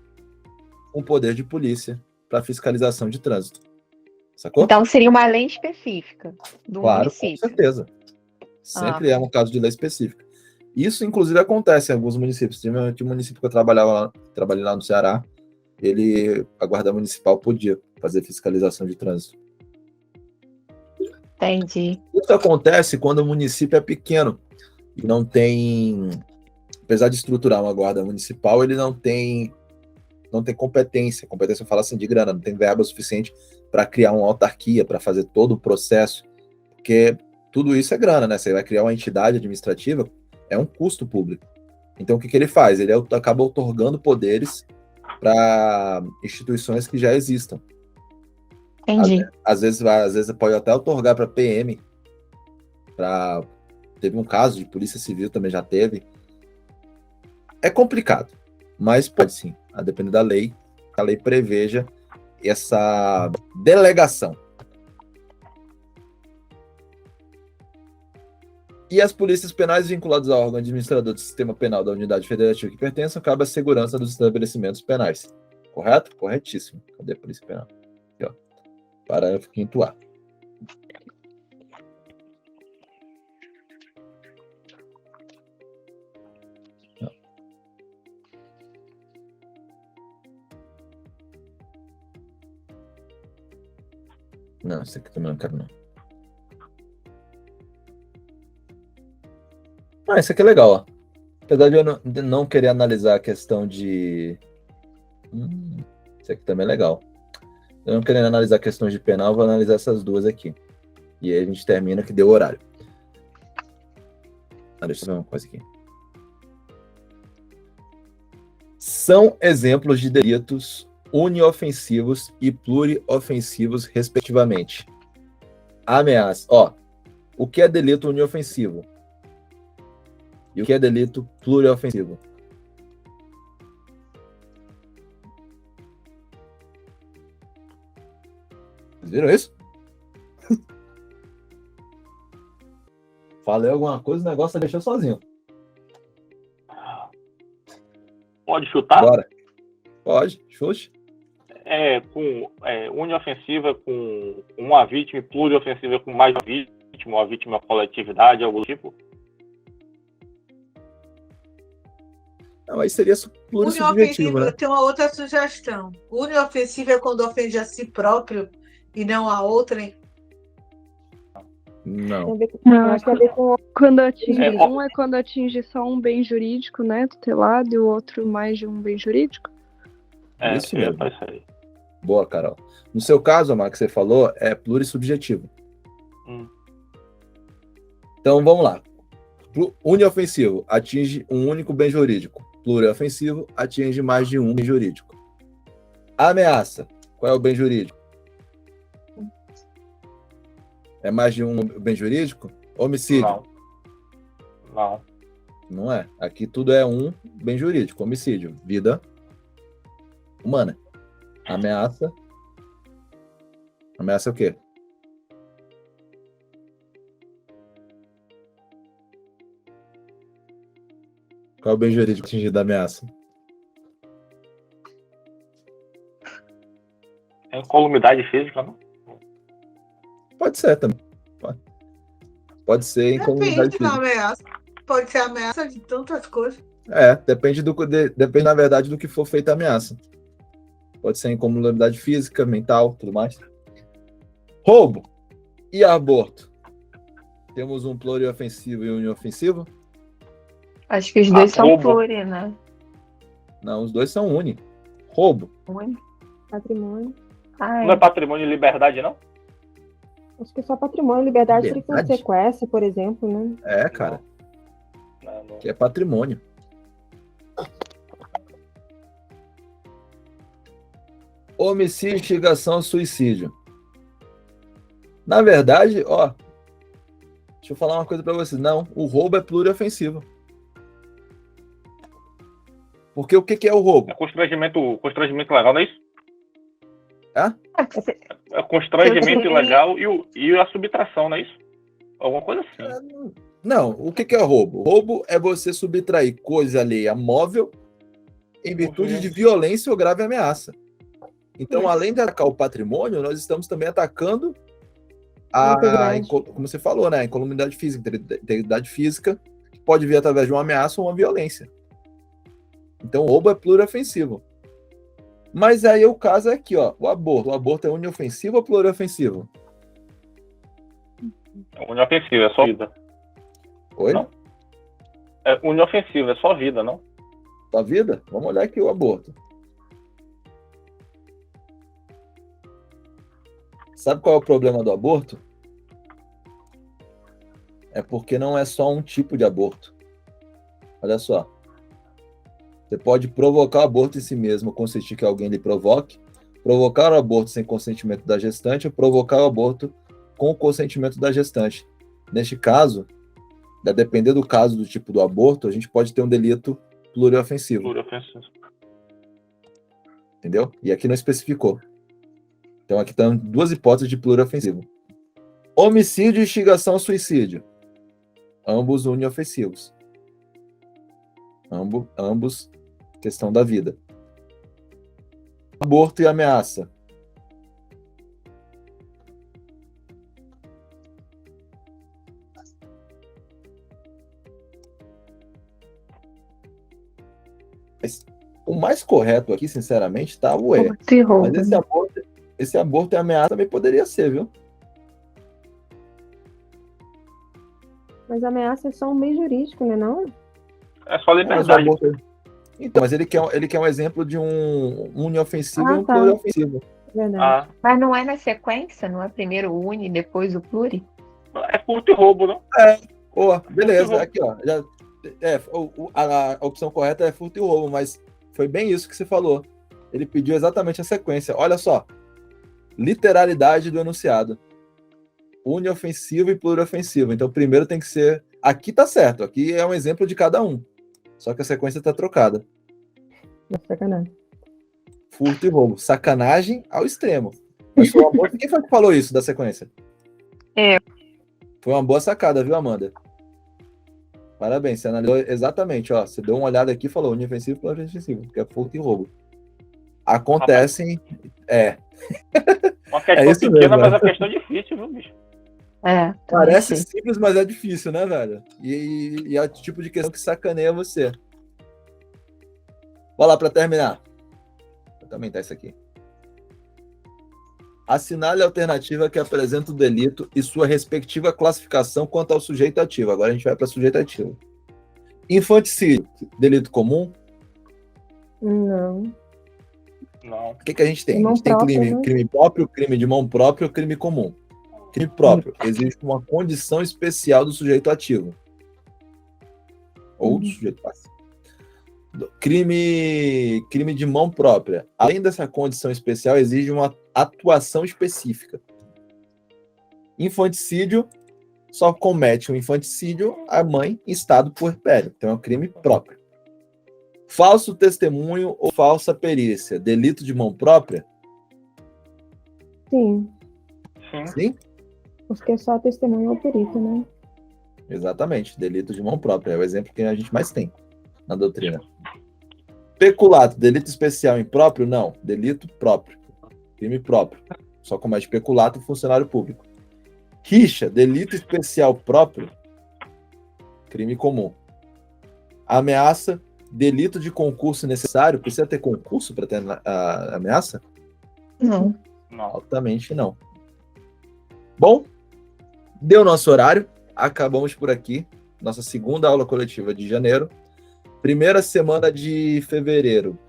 um poder de polícia para fiscalização de trânsito. Sacou? Então seria uma lei específica do município. Com certeza. Sempre é um caso de lei específica. Isso, inclusive, acontece em alguns municípios. Tinha um município que eu trabalhei lá no Ceará, a guarda municipal podia fazer fiscalização de trânsito. Entendi. Isso acontece quando o município é pequeno. não tem, apesar de estruturar uma guarda municipal, ele não tem competência. Competência eu falo assim de grana, não tem verba suficiente para criar uma autarquia, para fazer todo o processo, porque tudo isso é grana, né? Você vai criar uma entidade administrativa, é um custo público. Então, o que ele faz? Ele acaba outorgando poderes para instituições que já existam. Entendi. Às vezes pode até outorgar para PM. Teve um caso de polícia civil, também já teve. É complicado, mas pode sim, a depender da lei, a lei preveja essa delegação. E as polícias penais vinculadas ao órgão administrador do sistema penal da unidade federativa que pertencem, cabe a segurança dos estabelecimentos penais. Correto? Corretíssimo. Cadê a polícia penal? Aqui, ó. Parágrafo 5º A. Não, esse aqui também não quero, não. Ah, esse aqui é legal, ó. Apesar de eu não querer analisar a questão de... esse aqui também é legal. Eu não querendo analisar questões de penal, vou analisar essas duas aqui. E aí a gente termina que deu horário. Deixa eu ver uma coisa aqui. São exemplos de delitos uniofensivos e pluriofensivos, respectivamente. Ameaça. Ó, o que é delito uniofensivo? E o que é delito pluriofensivo? Vocês viram isso? Falei alguma coisa, o negócio deixou sozinho. Pode chutar? Bora. Pode, chute. Uniofensiva com uma vítima e pluriofensiva com mais uma vítima coletividade, algo do tipo. Não, aí seria plurissubjetivo, né? Eu tenho uma outra sugestão. Uniofensiva é quando ofende a si próprio e não a outrem. Não. Quando atinge é quando atinge só um bem jurídico, né, tutelado, e o outro mais de um bem jurídico. Isso mesmo. Boa, Carol. No seu caso, Amar, que você falou, é plurissubjetivo. Então, vamos lá. Uniofensivo atinge um único bem jurídico. Pluriofensivo atinge mais de um bem jurídico. Ameaça. Qual é o bem jurídico? É mais de um bem jurídico? Homicídio? Não. Não é. Aqui tudo é um bem jurídico. Homicídio. Vida humana. Ameaça. Ameaça é o quê? Qual é o bem jurídico atingido da ameaça? É incolumidade física, não? Pode ser também. Pode ser incolumidade Depende da física. ameaça. Pode ser ameaça de tantas coisas. Depende, depende, na verdade, do que for feita a ameaça. Pode ser incolumidade física, mental, tudo mais. Roubo e aborto. Temos um pluriofensivo e um uniofensivo? Acho que os dois são pluri, né? Não, os dois são uni. Roubo. Uni. Patrimônio. Não é patrimônio e liberdade, não? Acho que é só patrimônio, liberdade fica com sequestro, por exemplo, né? Cara. Não. Que é patrimônio. Homicídio, instigação, suicídio. Na verdade, ó, deixa eu falar uma coisa pra vocês. Não, o roubo é pluriofensivo. Porque o que é o roubo? É constrangimento legal, não é isso? É constrangimento ilegal e a subtração, não é isso? Alguma coisa assim. Não, o que é roubo? Roubo é você subtrair coisa alheia móvel em virtude de violência ou grave ameaça. Então, além de atacar o patrimônio, nós estamos também atacando como você falou, né? A incolumidade física, integridade física, que pode vir através de uma ameaça ou uma violência. Então, o roubo é pluriofensivo. Mas aí o caso é aqui, ó, o aborto. O aborto é uniofensivo ou pluriofensivo? É uniofensivo, é só vida. Oi? Não. É inofensivo, é só vida, não? Só vida? Vamos olhar aqui o aborto. Sabe qual é o problema do aborto? É porque não é só um tipo de aborto. Olha só. Você pode provocar o aborto em si mesmo, consentir que alguém lhe provoque, provocar o aborto sem consentimento da gestante ou provocar o aborto com o consentimento da gestante. Neste caso, a depender do caso do tipo do aborto, a gente pode ter um delito pluriofensivo. Entendeu? E aqui não especificou. Então aqui estão 2 hipóteses de pluriofensivo. Homicídio e instigação ao suicídio. Ambos uniofensivos. Ambos questão da vida. Aborto e ameaça. O mais correto aqui, sinceramente, tá o E. Mas esse aborto e ameaça também poderia ser, viu? Mas a ameaça é só um bem jurídico, né, não? É só liberdade. Então, mas ele quer um exemplo de um uniofensivo e um pluriofensivo. Verdade. Mas não é na sequência? Não é primeiro o uni, depois o pluri? É furto e roubo, não? Pô, beleza. Aqui, ó. A opção correta é furto e roubo, mas foi bem isso que você falou. Ele pediu exatamente a sequência. Olha só. Literalidade do enunciado. Uniofensivo e pluriofensivo. Então, primeiro tem que ser... Aqui tá certo. Aqui é um exemplo de cada um. Só que a sequência tá trocada. Sacanagem. Furto e roubo. Sacanagem ao extremo. Mas foi uma boa... Quem foi que falou isso da sequência? Foi uma boa sacada, viu, Amanda? Parabéns, você analisou exatamente, ó. Você deu uma olhada aqui e falou unifensivo e pluriofensivo, que é furto e roubo. Acontecem... Uma questão pequena, mas a questão é difícil, viu, bicho? Parece simples, mas é difícil, né, velho? E é o tipo de questão que sacaneia você. Vou lá para terminar. Vou aumentar isso aqui. Assinale a alternativa que apresenta o delito e sua respectiva classificação quanto ao sujeito ativo. Agora a gente vai para sujeito ativo. Infanticídio, delito comum? Não. Não. O que a gente tem? Mão A gente tem própria, né? crime próprio, crime de mão própria ou crime comum. Crime próprio existe uma condição especial do sujeito ativo. Ou do sujeito passivo. Crime de mão própria. Além dessa condição especial, exige uma atuação específica. Infanticídio só comete um infanticídio a mãe em estado puerpério. Então é um crime próprio. Falso testemunho ou falsa perícia. Delito de mão própria? Sim. Sim? Porque é só testemunho ou perito, né? Exatamente. Delito de mão própria. É o exemplo que a gente mais tem na doutrina. Peculato. Delito especial impróprio? Não. Delito próprio. Crime próprio. Só comete peculato funcionário público. Rixa. Delito especial próprio? Crime comum. Ameaça. Delito de concurso necessário? Precisa ter concurso para ter a ameaça? Não. Altamente não. Bom, deu nosso horário. Acabamos por aqui. Nossa segunda aula coletiva de janeiro. Primeira semana de fevereiro.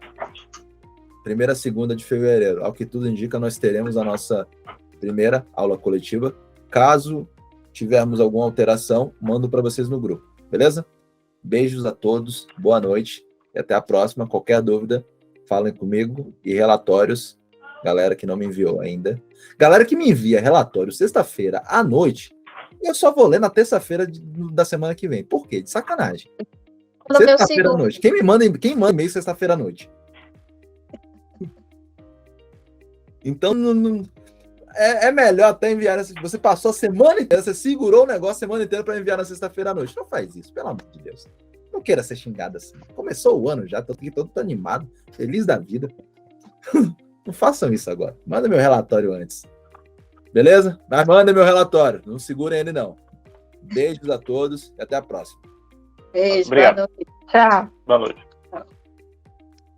Primeira segunda de fevereiro. Ao que tudo indica, nós teremos a nossa primeira aula coletiva. Caso tivermos alguma alteração, mando para vocês no grupo. Beleza? Beijos a todos, boa noite e até a próxima. Qualquer dúvida, falem comigo e relatórios. Galera que não me enviou ainda. Galera que me envia relatório sexta-feira à noite, eu só vou ler na terça-feira da semana que vem. Por quê? De sacanagem. Sexta-feira à noite. Quem manda e-mail sexta-feira à noite? Então, é melhor até enviar. Você passou a semana inteira, você segurou o negócio a semana inteira para enviar na sexta-feira à noite. Não faz isso, pelo amor de Deus. Não queira ser xingado assim. Começou o ano já, tô aqui todo animado, feliz da vida. Não façam isso agora. Manda meu relatório antes. Beleza? Mas manda meu relatório. Não segurem ele, não. Beijos a todos e até a próxima. Beijo, Obrigado. boa noite. Tchau. Boa noite.